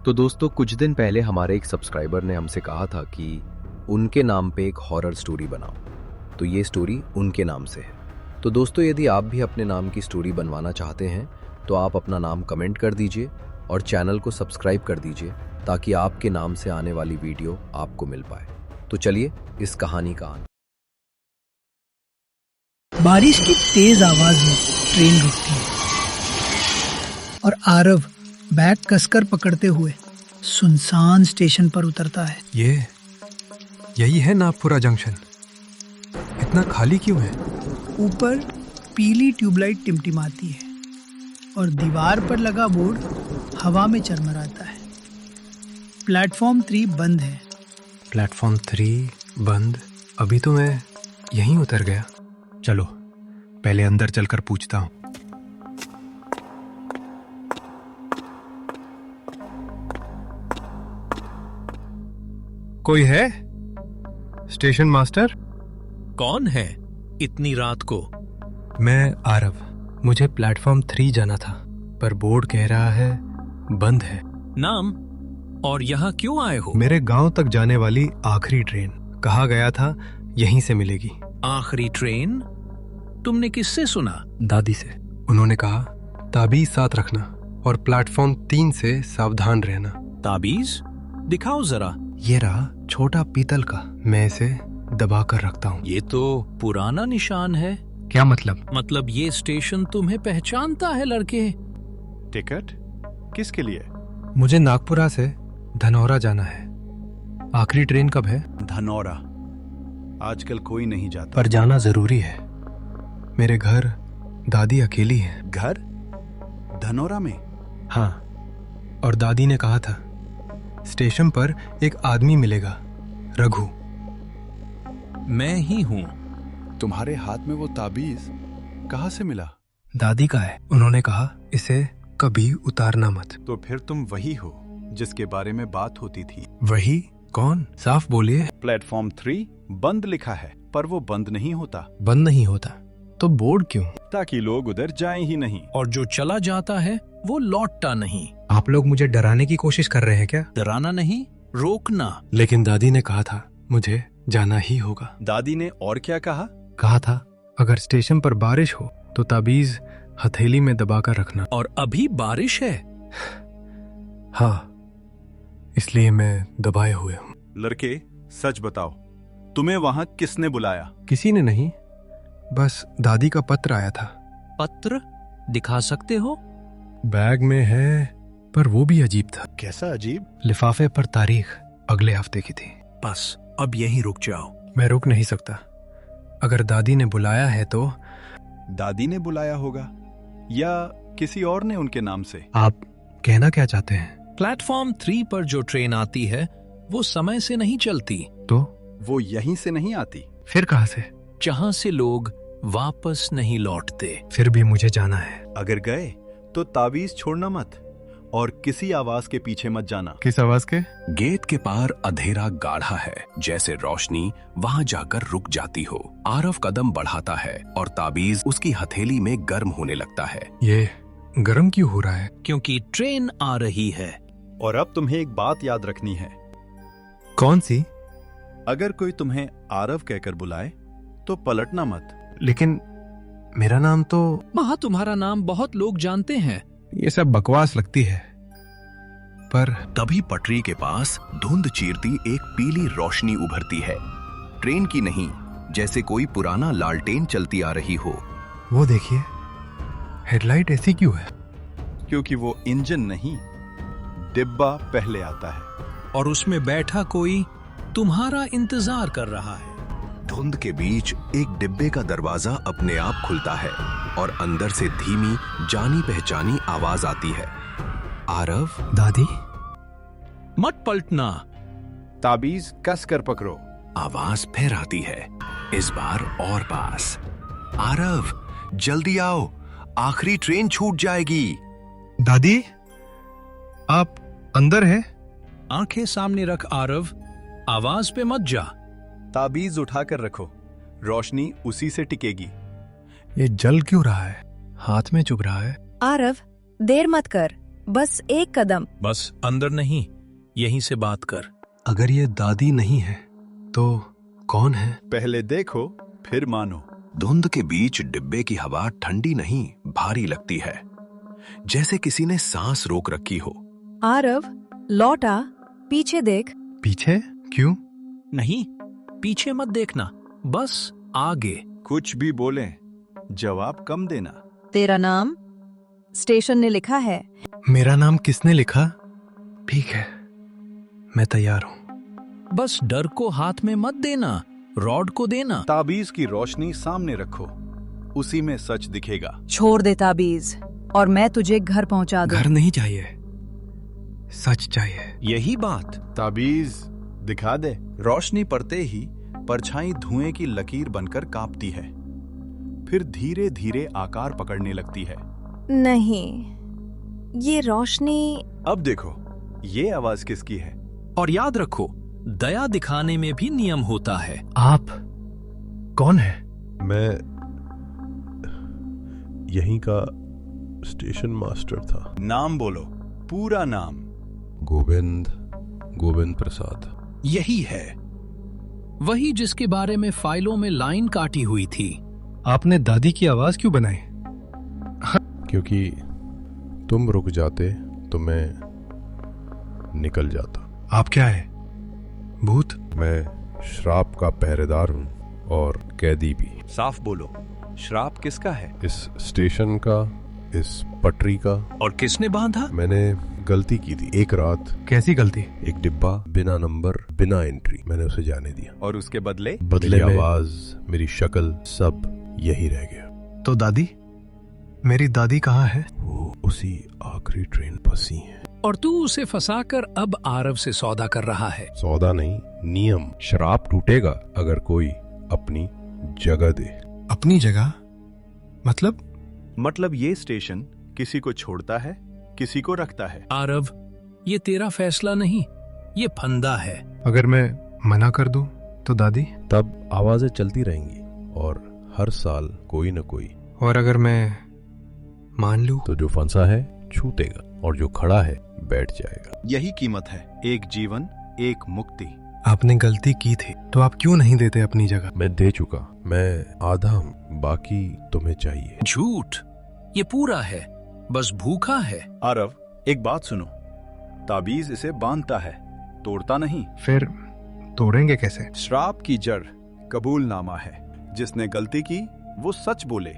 तो दोस्तों कुछ दिन पहले हमारे एक सब्सक्राइबर ने हमसे कहा था कि उनके नाम पे एक हॉरर स्टोरी बनाओ, तो ये स्टोरी उनके नाम से है। तो दोस्तों यदि आप भी अपने नाम की स्टोरी बनवाना चाहते हैं तो आप अपना नाम कमेंट कर दीजिए और चैनल को सब्सक्राइब कर दीजिए ताकि आपके नाम से आने वाली वीडियो आपको मिल पाए। तो चलिए इस कहानी का अंत। बारिश की तेज आवाज में ट्रेन रुकती है और आरव बैग कसकर पकड़ते हुए सुनसान स्टेशन पर उतरता है। यही है नागपुरा जंक्शन। इतना खाली क्यों है? ऊपर पीली ट्यूबलाइट टिमटिमाती है और दीवार पर लगा बोर्ड हवा में चरमराता है। प्लेटफॉर्म 3 बंद है। प्लेटफॉर्म 3 बंद? अभी तो मैं यहीं उतर गया। चलो पहले अंदर चलकर पूछता हूँ। कोई है? Station master? कौन है इतनी रात को? मैं आरव। मुझे प्लेटफॉर्म 3 जाना था पर बोर्ड कह रहा है बंद है। नाम और यहाँ क्यों आए हो? मेरे गांव तक जाने वाली आखिरी ट्रेन, कहा गया था यहीं से मिलेगी। आखिरी ट्रेन? तुमने किससे सुना? दादी से। उन्होंने कहा ताबीज साथ रखना और प्लेटफॉर्म 3 से सावधान रहना। ताबीज दिखाओ जरा। ये रहा, छोटा पीतल का। मैं इसे दबा कर रखता हूँ। ये तो पुराना निशान है। क्या मतलब? मतलब ये स्टेशन तुम्हें पहचानता है लड़के। टिकट किसके लिए? मुझे नागपुरा से धनौरा जाना है। आखिरी ट्रेन कब है? धनौरा आजकल कोई नहीं जाता। पर जाना जरूरी है। मेरे घर दादी अकेली है। घर धनौरा में? हाँ, और दादी ने कहा था स्टेशन पर एक आदमी मिलेगा, रघु। मैं ही हूँ। तुम्हारे हाथ में वो ताबीज कहाँ से मिला? दादी का है। उन्होंने कहा इसे कभी उतारना मत। तो फिर तुम वही हो जिसके बारे में बात होती थी। वही? कौन? साफ बोलिए। प्लेटफॉर्म 3 बंद लिखा है पर वो बंद नहीं होता। बंद नहीं होता तो बोर्ड क्यों? ताकि लोग उधर जाएं ही नहीं। और जो चला जाता है वो लौटता नहीं। आप लोग मुझे डराने की कोशिश कर रहे हैं क्या? डराना नहीं, रोकना। लेकिन दादी ने कहा था मुझे जाना ही होगा। दादी ने और क्या कहा? कहा था अगर स्टेशन पर बारिश हो तो ताबीज हथेली में दबाकर रखना। और अभी बारिश है। हाँ, इसलिए मैं दबाए हुए हूँ। लड़के सच बताओ, तुम्हें वहां किसने बुलाया? किसी ने नहीं, बस दादी का पत्र आया था। पत्र दिखा सकते हो? बैग में है, पर वो भी अजीब था। कैसा अजीब? लिफाफे पर तारीख अगले हफ्ते की थी। बस अब यहीं रुक जाओ। मैं रुक नहीं सकता। अगर दादी ने बुलाया है तो। दादी ने बुलाया होगा या किसी और ने उनके नाम से। आप कहना क्या चाहते हैं? प्लेटफॉर्म 3 पर जो ट्रेन आती है वो समय से नहीं चलती। तो वो यहीं से नहीं आती। फिर कहाँ से? जहाँ से लोग वापस नहीं लौटते। फिर भी मुझे जाना है। अगर गए तो ताबीज छोड़ना मत और किसी आवाज के पीछे मत जाना। किस आवाज के? गेट के पार अंधेरा गाढ़ा है, जैसे रोशनी वहां जाकर रुक जाती हो। आरव कदम बढ़ाता है और ताबीज उसकी हथेली में गर्म होने लगता है। ये गर्म क्यों हो रहा है? क्योंकि ट्रेन आ रही है। और अब तुम्हें एक बात याद रखनी है। कौन सी? अगर कोई तुम्हें आरव कहकर बुलाए तो पलटना मत। लेकिन मेरा नाम तो। वहां तुम्हारा नाम बहुत लोग जानते हैं। ये सब बकवास लगती है, पर तभी पटरी के पास धुंध चीरती एक पीली रोशनी उभरती है। ट्रेन की नहीं, जैसे कोई पुराना लालटेन चलती आ रही हो। वो देखिए, हेडलाइट ऐसी क्यों है? क्योंकि वो इंजन नहीं, डिब्बा पहले आता है और उसमें बैठा कोई तुम्हारा इंतजार कर रहा है। धुंध के बीच एक डिब्बे का दरवाजा अपने आप खुलता है और अंदर से धीमी जानी पहचानी आवाज आती है। आरव। दादी। मत पलटना। ताबीज कस कर पकड़ो। आवाज फिर आती है, इस बार और पास। आरव जल्दी आओ, आखिरी ट्रेन छूट जाएगी। दादी, आप अंदर हैं? आंखें सामने रख आरव, आवाज पे मत जा। ताबीज उठाकर रखो, रोशनी उसी से टिकेगी। ये जल क्यों रहा है? हाथ में चुभ रहा है। आरव, देर मत कर, बस एक कदम। बस अंदर नहीं, यहीं से बात कर। अगर ये दादी नहीं है तो कौन है? पहले देखो फिर मानो। धुंध के बीच डिब्बे की हवा ठंडी नहीं भारी लगती है, जैसे किसी ने सांस रोक रखी हो। आरव, लौट आ, पीछे देख। पीछे? क्यों? नहीं, पीछे मत देखना, बस आगे। कुछ भी बोलें, जवाब कम देना। तेरा नाम स्टेशन ने लिखा है। मेरा नाम किसने लिखा? ठीक है, मैं तैयार हूं। बस डर को हाथ में मत देना, रॉड को देना। ताबीज की रोशनी सामने रखो, उसी में सच दिखेगा। छोड़ दे ताबीज और मैं तुझे घर पहुंचा दूं। घर नहीं चाहिए, सच चाहिए। यही बात। ताबीज दिखा दे। रोशनी पड़ते ही परछाई धुएं की लकीर बनकर कांपती है, फिर धीरे धीरे आकार पकड़ने लगती है। नहीं, ये रोशनी। अब देखो, ये आवाज किसकी है? और याद रखो, दया दिखाने में भी नियम होता है। आप कौन है? मैं यहीं का स्टेशन मास्टर था। नाम बोलो, पूरा नाम। गोविंद प्रसाद। यही है, वही जिसके बारे में फाइलों में लाइन काटी हुई थी। आपने दादी की आवाज क्यों बनाई? क्योंकि तुम रुक जाते तो मैं निकल जाता। आप क्या है, भूत? मैं श्राप का पहरेदार हूँ और कैदी भी। साफ बोलो, श्राप किसका है? इस स्टेशन का, इस पटरी का। और किसने बांधा? मैंने गलती की थी एक रात। कैसी गलती? एक डिब्बा बिना नंबर, बिना एंट्री, मैंने उसे जाने दिया। और उसके बदले? मेरी आवाज, मेरी शक्ल, सब यही रह गया। तो दादी? मेरी दादी कहाँ है? वो उसी आखिरी ट्रेन फंसी है। और तू उसे फंसाकर अब आरव से सौदा कर रहा है। सौदा नहीं, नियम। श्राप टूटेगा अगर कोई अपनी जगह दे। अपनी जगह? मतलब ये स्टेशन किसी को छोड़ता है, किसी को रखता है। आरव, ये तेरा फैसला नहीं, ये फंदा है। अगर मैं मना कर दूं तो दादी? तब आवाजें चलती रहेंगी और हर साल कोई न कोई। और अगर मैं मान लूं तो जो फंसा है छूटेगा और जो खड़ा है बैठ जाएगा। यही कीमत है, एक जीवन, एक मुक्ति। आपने गलती की थी तो आप क्यों नहीं देते अपनी जगह? मैं दे चुका, मैं आधा हूं, बाकी तुम्हें चाहिए। झूठ, ये पूरा है, बस भूखा है। आरव, एक बात सुनो, ताबीज इसे बांधता है, तोड़ता नहीं। फिर तोड़ेंगे कैसे? श्राप की जड़ कबूलनामा है। जिसने गलती की वो सच बोले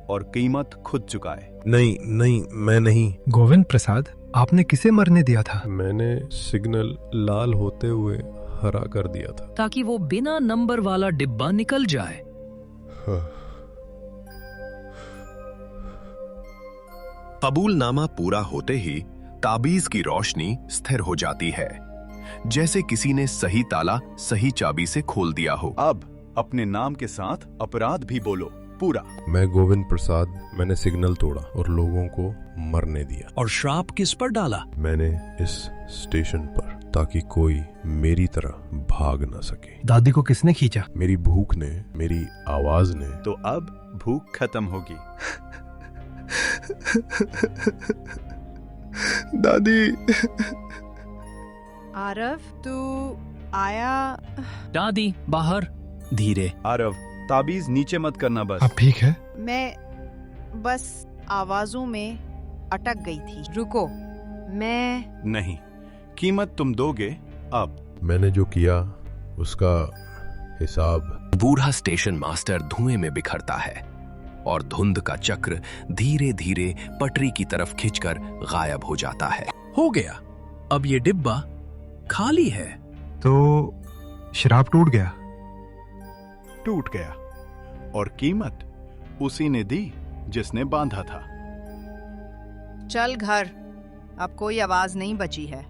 और कीमत खुद चुकाए। नहीं, मैं नहीं। गोविंद प्रसाद, आपने किसे मरने दिया था? मैंने सिग्नल लाल होते हुए हरा कर दिया था, ताकि वो बिना नंबर वाला डिब्बा निकल जाए। कबूलनामा पूरा होते ही ताबीज की रोशनी स्थिर हो जाती है, जैसे किसी ने सही ताला सही चाबी से खोल दिया हो। अब अपने नाम के साथ अपराध भी बोलो, पूरा। मैं गोविंद प्रसाद, मैंने सिग्नल तोड़ा और लोगों को मरने दिया। और श्राप किस पर डाला? मैंने इस स्टेशन पर, ताकि कोई मेरी तरह भाग ना सके। दादी को किसने खींचा? मेरी भूख ने, मेरी आवाज ने। तो अब भूख खत्म होगी। दादी। आरव, तू आया? दादी बाहर, धीरे। आरव, ताबीज नीचे मत करना बस। अब ठीक है? मैं बस आवाजों में अटक गई थी। रुको, मैं नहीं, कीमत तुम दोगे अब। मैंने जो किया उसका हिसाब। बूढ़ा स्टेशन मास्टर धुएं में बिखरता है और धुंध का चक्र धीरे धीरे पटरी की तरफ खिंचकर गायब हो जाता है। हो गया, अब ये डिब्बा खाली है। तो शराब टूट गया? टूट गया, और कीमत उसी ने दी जिसने बांधा था। चल घर, अब कोई आवाज नहीं बची है।